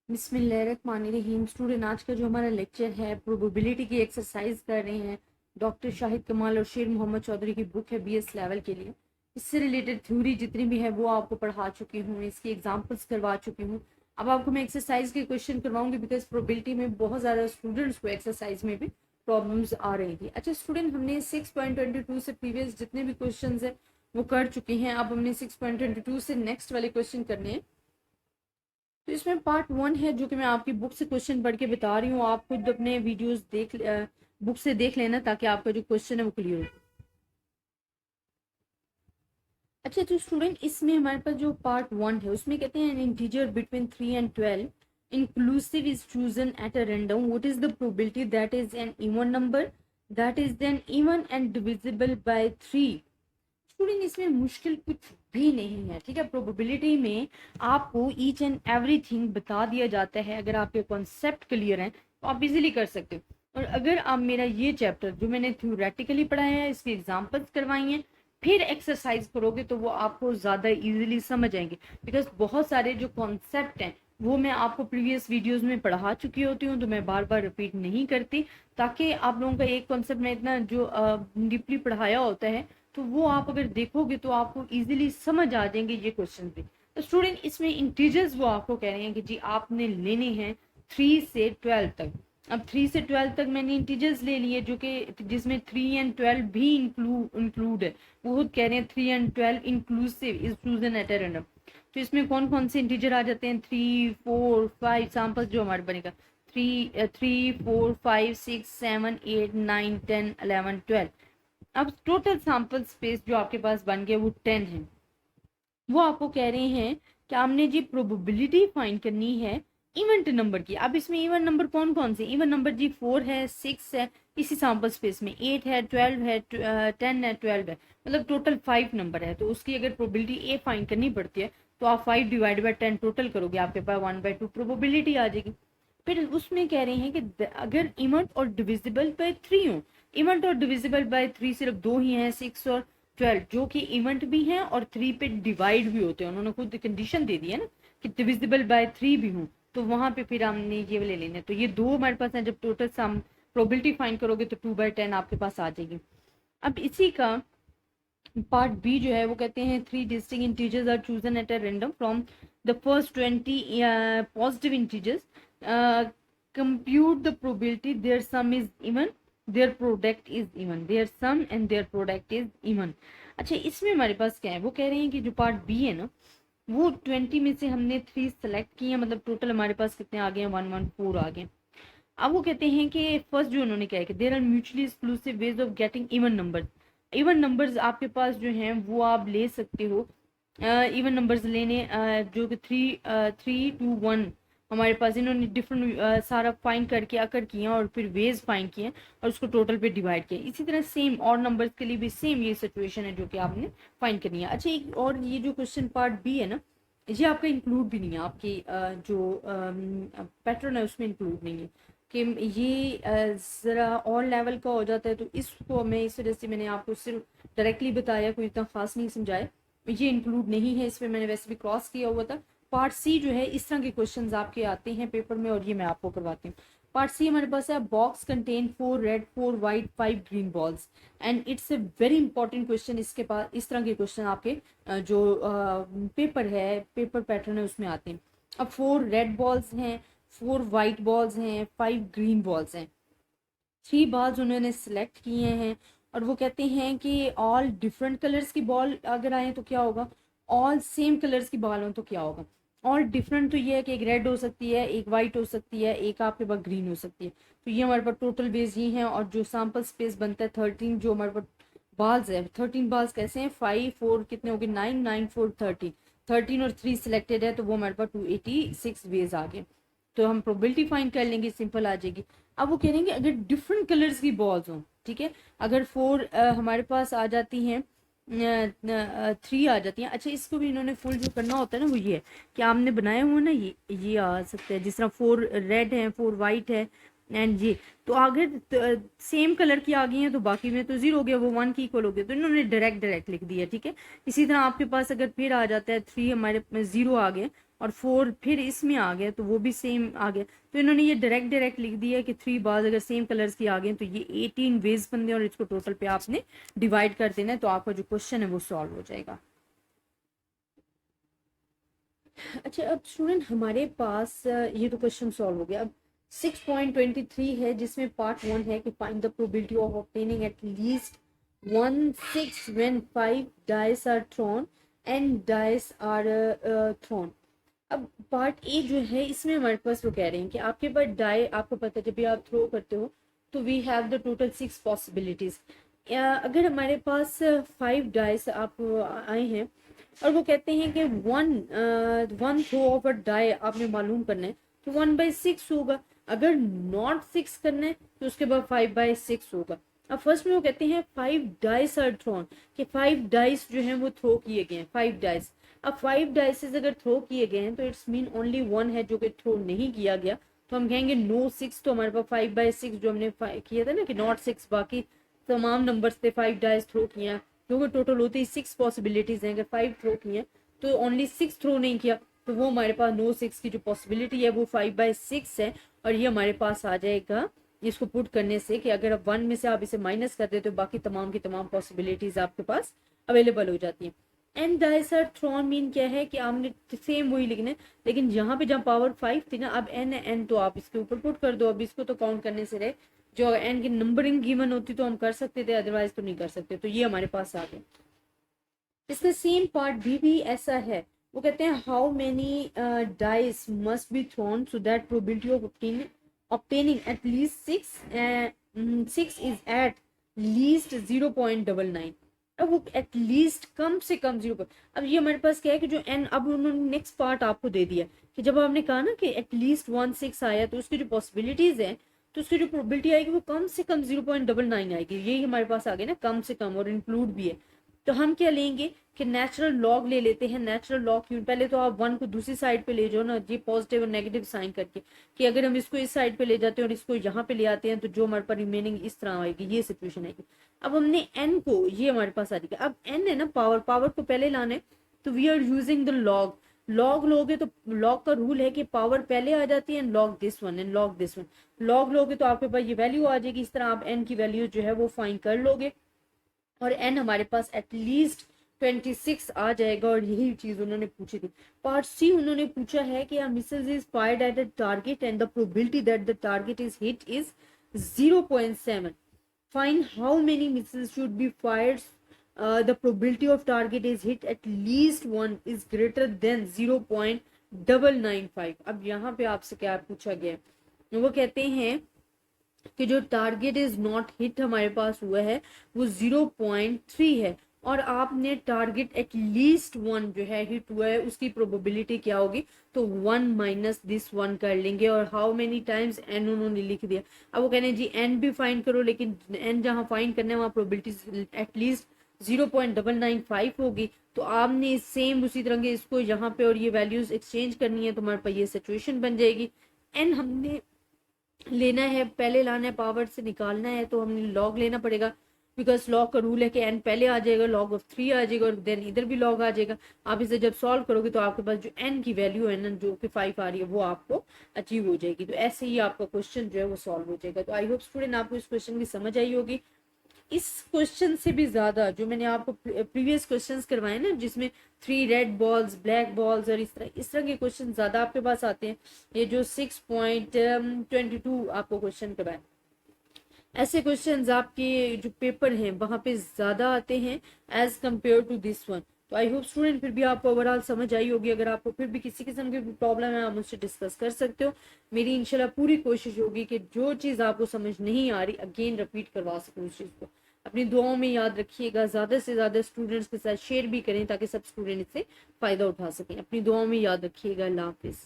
बिस्मिल्लाहिर्रहमानिर्रहीम। स्टूडेंट, आज का जो हमारा लेक्चर है प्रोबेबिलिटी की एक्सरसाइज कर रहे हैं। डॉक्टर शाहिद कमाल और शेर मोहम्मद चौधरी की बुक है बीएस लेवल के लिए। इससे रिलेटेड थ्योरी जितनी भी है वो आपको पढ़ा चुकी हूँ, इसकी एग्जांपल्स करवा चुकी हूँ। अब आपको मैं एक्सरसाइज के क्वेश्चन करवाऊंगी बिकॉज प्रोबेबिलिटी में बहुत ज़्यादा स्टूडेंट्स को एक्सरसाइज में भी प्रॉब्लम्स आ रही थी। अच्छा स्टूडेंट, हमने 6.22 से प्रीवियस जितने भी क्वेश्चन है वो कर चुके हैं। अब हमने 6.22 से नेक्स्ट वाले क्वेश्चन करने हैं। तो इसमें पार्ट 1 है जो कि मैं आपकी बुक से क्वेश्चन पढ़ के बता रही हूँ। आप खुद अपने वीडियोस बुक से देख लेना ताकि आपका जो क्वेश्चन है वो क्लियर हो। अच्छा तो स्टूडेंट, इसमें हमारे पास जो पार्ट 1 है उसमें कहते हैं N integer between 3 and 12 inclusive is chosen at a random. What is the probability that is an even number that is then even and divisible by 3? Student, इसमें मुश्किल कुछ भी नहीं है, ठीक है। प्रोबेबिलिटी में आपको ईच एंड एवरीथिंग बता दिया जाता है। अगर आपके कॉन्सेप्ट क्लियर हैं तो आप इजीली कर सकते हो। और अगर आप मेरा ये चैप्टर जो मैंने थ्योरेटिकली पढ़ाया है इसकी एग्जांपल्स करवाई हैं फिर एक्सरसाइज करोगे तो वो आपको ज़्यादा इजीली समझ आएंगे। बिकॉज बहुत सारे जो कॉन्सेप्ट हैं वो मैं आपको प्रीवियस वीडियोस में पढ़ा चुकी होती हूँ, तो मैं बार बार रिपीट नहीं करती, ताकि आप लोगों का एक कॉन्सेप्ट में इतना जो डीपली पढ़ाया होता है तो वो आप अगर देखोगे तो आपको इजीली समझ आ जाएंगे ये क्वेश्चन भी। तो स्टूडेंट, इसमें इंटीजर्स वो आपको कह रहे हैं कि जी आपने लेने हैं 3 से 12 तक। अब 3 से 12 तक मैंने इंटीजर्स ले लिए जो कि जिसमें 3 and 12 भी इंक्लूड है। वो खुद कह रहे हैं 3 and 12 inclusive is chosen at a random. तो इसमें कौन कौन से इंटीजर आ जाते हैं? 3, 4, 5 एग्जाम्पल जो हमारे बनेगा 3, 4, 5, 6, 7, 8, 9, 10, 11, 12। अब टोटल सैंपल स्पेस जो आपके पास बन गया वो 10 है। वो आपको कह रहे हैं कि आपने जी प्रोबेबिलिटी फाइंड करनी है इवेंट नंबर की। अब इसमें इवन नंबर कौन कौन से? इवन नंबर जी 4 है, 6 है, इसी सैंपल स्पेस में 8 है, 12 है, 10 है, 12 है, मतलब टोटल 5 नंबर है। तो उसकी अगर प्रोबेबिलिटी ए फाइंड करनी पड़ती है तो आप 5 डिवाइड बाई 10 टोटल करोगे, आपके पास 1/2 प्रोबेबिलिटी आ जाएगी। फिर उसमें कह रहे हैं कि अगर इवेंट और डिविजिबल बाय 3 हो। इवेंट और डिविजिबल बाय 3 सिर्फ दो ही हैं, 6 और 12, जो कि इवेंट भी हैं और 3 पे डिवाइड भी होते हैं। उन्होंने खुद कंडीशन दे दी है ना कि डिविजिबल बाय 3 भी हूँ, तो वहां पे फिर हमने ये ले लेने। तो ये दो हमारे पास है। जब टोटल सम प्रोबेबिलिटी फाइंड करोगे तो 2/10 आपके पास आ जाएगी। अब इसी का पार्ट बी जो है वो कहते हैं 3 distinct integers are chosen at a random from the first 20 positive integers. Compute the probability their sum is even, their product is even, their sum and their product is even. अच्छा, इसमें हमारे पास क्या है? वो कह रहे हैं कि जो पार्ट बी है ना वो 20 में से हमने 3 सेलेक्ट किए हैं, मतलब टोटल हमारे पास कितने आ गए हैं? 114 आ गए। अब वो कहते हैं कि फर्स्ट जो उन्होंने क्या है कि there are mutually exclusive ways of getting even numbers. Even numbers आपके पास जो हैं वो आप ले सकते हो। इवन नंबर्स लेने जो कि 3, 2, 1 हमारे पास इन्होंने डिफरेंट सारा फाइंड करके अकर किया और फिर वेज फाइंड किए और उसको टोटल पे डिवाइड किया। इसी तरह सेम और नंबर्स के लिए भी सेम ये सिचुएशन है जो कि आपने फाइंड करनी है। अच्छा, एक और ये जो क्वेश्चन पार्ट बी है ना ये आपका इंक्लूड भी नहीं है, आपकी जो पैटर्न है उसमें इंक्लूड नहीं है कि ये ज़रा और लेवल का हो जाता है। तो इसको मैं इस वजह से मैंने आपको सिर्फ डायरेक्टली बताया, कोई इतना खास नहीं समझाया। ये इंक्लूड नहीं है, इसमें मैंने वैसे भी क्रॉस किया हुआ था। पार्ट सी जो है इस तरह के क्वेश्चंस आपके आते हैं पेपर में और ये मैं आपको करवाती हूँ। पार्ट सी हमारे पास है box contain 4 red, 4 white, 5 green balls and it's a very important question. इसके पास इस तरह के क्वेश्चन आपके जो पेपर है, पेपर पैटर्न है उसमें आते हैं। अब 4 रेड बॉल्स हैं, 4 वाइट बॉल्स हैं, 5 ग्रीन बॉल्स हैं। 3 बॉल्स उन्होंने सिलेक्ट किए हैं और वो कहते हैं कि ऑल डिफरेंट कलर्स की बॉल अगर आए तो क्या होगा, ऑल सेम कलर्स की बॉल हो तो क्या होगा। ऑल डिफरेंट तो ये है कि एक रेड हो सकती है, एक वाइट हो सकती है, एक आपके पास ग्रीन हो सकती है। तो ये हमारे पास टोटल बेस ये हैं और जो सैम्पल स्पेस बनता है 13, जो हमारे पास बॉल्स है 13 बॉल्स कैसे हैं? 5, 4 कितने हो गए? 9, 9, 4, 13। 13 और 3 सिलेक्टेड है तो वो हमारे पास 286 वेज आ गए। तो हम प्रोबेबिलिटी फाइंड कर लेंगे, सिंपल आ जाएगी। अब वो कह रहे हैं कि अगर डिफरेंट कलर्स की बॉल्स हों, ठीक है, अगर 4 हमारे पास आ जाती हैं, 3 आ जाती हैं। अच्छा, इसको भी इन्होंने फुल जो करना होता है ना वो ये है कि आपने बनाया हुआ ना ये आ सकता है, जिस तरह 4 रेड है, 4 वाइट है एंड ये तो अगर सेम कलर की आ गई हैं तो बाकी में तो 0 हो गया, वो 1 की इक्वल हो गया, तो इन्होंने डायरेक्ट लिख दिया, ठीक है। इसी तरह आपके पास अगर फिर आ जाता है 3 हमारे 0 आ गए और 4 फिर इसमें आ गया तो वो भी सेम आ गया। तो इन्होंने ये डायरेक्ट लिख दिया कि 3 बार्स अगर सेम कलर्स की आ गए तो ये 18 वेज बनते हैं और इसको टोटल पे आपने डिवाइड कर देना है, तो आपका जो क्वेश्चन है वो सॉल्व हो जाएगा। अच्छा अब स्टूडेंट हमारे पास ये तो क्वेश्चन सॉल्व हो गया। अब 6.23 है जिसमें पार्ट 1 है कि find the probability of obtaining at least 1/6 when 5 dice are thrown and dice are thrown। अब पार्ट ए जो है इसमें हमारे पास वो कह रहे हैं कि आपके पास डाई, आपको पता है जब भी आप थ्रो करते हो तो we have the total 6 possibilities. अगर हमारे पास 5 डाइस आप आए हैं और वो कहते हैं कि one throw of a die आपने मालूम करना है तो 1/6 होगा। अगर नॉट 6 करना है तो उसके बाद 5/6 होगा। अब फर्स्ट में वो कहते हैं 5 डाइस आर थ्रोन, कि 5 डाइस जो हैं वो थ्रो किए गए हैं, 5 डाइस। अब 5 डाइसेस अगर थ्रो किए गए हैं तो इट्स मीन ओनली 1 है जो कि थ्रो नहीं किया गया, तो हम कहेंगे नो 6। तो हमारे पास 5/6 जो हमने किया था ना कि नॉट 6, बाकी तमाम नंबर्स पे 5 डाइस थ्रो किए हैं, जो कि टोटल होती है 6 पॉसिबिलिटीज हैं। अगर 5 थ्रो किए हैं तो ओनली 6 थ्रो नहीं किया, तो वो हमारे पास नो 6 की जो पॉसिबिलिटी है वो 5/6 है। और ये हमारे पास आ जाएगा इसको पुट करने से कि अगर आप 1 में से आप इसे माइनस कर देते हो तो बाकी तमाम की तमाम पॉसिबिलिटीज आपके पास अवेलेबल हो जाती हैं। And dice are thrown mean क्या है कि आपने सेम वही लिखना है, लेकिन यहाँ पे जब पावर 5 थी ना, अब एन एन तो आप इसके ऊपर पुट कर दो। अब इसको तो काउंट करने से रहे, जो एन की नंबरिंग गिवन होती तो हम कर सकते थे, अदरवाइज तो नहीं कर सकते। तो ये हमारे पास आ गया। इसका सेम पार्ट भी ऐसा है। वो कहते हैं how many dice must be thrown so that probability of obtaining at least 6 is at least 0.99। अब वो एट लीस्ट कम से कम 0। अब ये हमारे पास क्या है कि जो एन, अब उन्होंने नेक्स्ट पार्ट आपको दे दिया कि जब आपने कहा ना कि एट लीस्ट 1/6 आया तो उसकी जो पॉसिबिलिटीज है तो उसकी जो प्रोबेबिलिटी आएगी वो कम से कम 0.99 आएगी। यही हमारे पास आ गया ना, कम से कम, और इंक्लूड भी है। तो हम क्या लेंगे कि नेचुरल लॉग ले लेते हैं। नेचुरल लॉग क्यों, पहले तो आप 1 को दूसरी साइड पे ले जाओ ना, ये पॉजिटिव और नेगेटिव साइन करके, कि अगर हम इसको इस साइड पे ले जाते हैं और इसको यहाँ पे ले आते हैं तो जो हमारे पास रिमेनिंग इस तरह आएगी, ये सिचुएशन आएगी। अब हमने एन को, ये हमारे पास आ जाएगा। अब एन है ना पावर को पहले लाना है, तो we are using the log. Log लोगे तो लॉग का रूल है कि पावर पहले आ जाती है, log this one and log this one. Log लोगे तो आपके पास ये वैल्यू आ जाएगी। इस तरह आप एन की वैल्यू जो है वो फाइंड कर लोगे और एन हमारे पास एटलीस्ट 26 आ जाएगा। और यही चीज उन्होंने पूछी थी। पार्ट सी उन्होंने पूछा है कि missile is fired at a target and the probability that the target is hit is 0.7। Find how many missiles should be fired the probability of target is hit at least 1 is greater than 0.995। अब यहाँ पे आपसे क्या पूछा गया है, वो कहते हैं कि जो टारगेट इज नॉट हिट हमारे पास हुआ है वो 0.3 है, और आपने टारगेट एटलीस्ट 1 जो है हिट हुआ है उसकी प्रोबेबिलिटी क्या होगी, तो 1 माइनस दिस 1 कर लेंगे। और हाउ मेनी टाइम्स एन उन्होंने लिख दिया। अब वो कहने जी एन भी फाइंड करो, लेकिन एन जहां फाइंड करना है वहां प्रोबेबिलिटी एटलीस्ट 0.995 होगी। तो आपने सेम उसी तरह के इसको यहाँ पे और ये वैल्यूज एक्सचेंज करनी है तो हमारे पास ये सिचुएशन बन जाएगी। एन हमने लेना है, पहले लाना है, पावर से निकालना है तो हमने लॉग लेना पड़ेगा, बिकॉज लॉग का रूल है कि एन पहले आ जाएगा, लॉग ऑफ 3 आ जाएगा और देन इधर भी लॉग आ जाएगा। आप इसे जब सॉल्व करोगे तो आपके पास जो एन की वैल्यू है ना, जो कि 5 आ रही है, वो आपको अचीव हो जाएगी। तो ऐसे ही आपका क्वेश्चन जो है वो सॉल्व हो जाएगा। तो आई होप स्टूडेंट आपको इस क्वेश्चन की समझ आई होगी। इस क्वेश्चन से भी ज्यादा जो मैंने आपको प्रीवियस क्वेश्चंस करवाए ना, जिसमें 3 रेड बॉल्स, ब्लैक बॉल्स और इस तरह के क्वेश्चन ज्यादा आपके पास आते हैं, ये जो 6.22 आपको क्वेश्चन करवाए, ऐसे क्वेश्चंस आपके जो पेपर हैं वहां पे ज्यादा आते हैं as compare to this one. तो आई होप स्टूडेंट फिर भी आपको ओवरऑल समझ आई होगी। अगर आपको फिर भी किसी किस्म की प्रॉब्लम है आप मुझसे डिस्कस कर सकते हो। मेरी इंशाल्लाह पूरी कोशिश होगी कि जो चीज़ आपको समझ नहीं आ रही अगेन रिपीट करवा सकूँ उस चीज़ को। अपनी दुआओं में याद रखिएगा, ज़्यादा से ज़्यादा स्टूडेंट्स के साथ शेयर भी करें ताकि सब स्टूडेंट इससे फ़ायदा उठा सकें। अपनी दुआओं में याद रखिएगा। अल्लाह हाफिज़।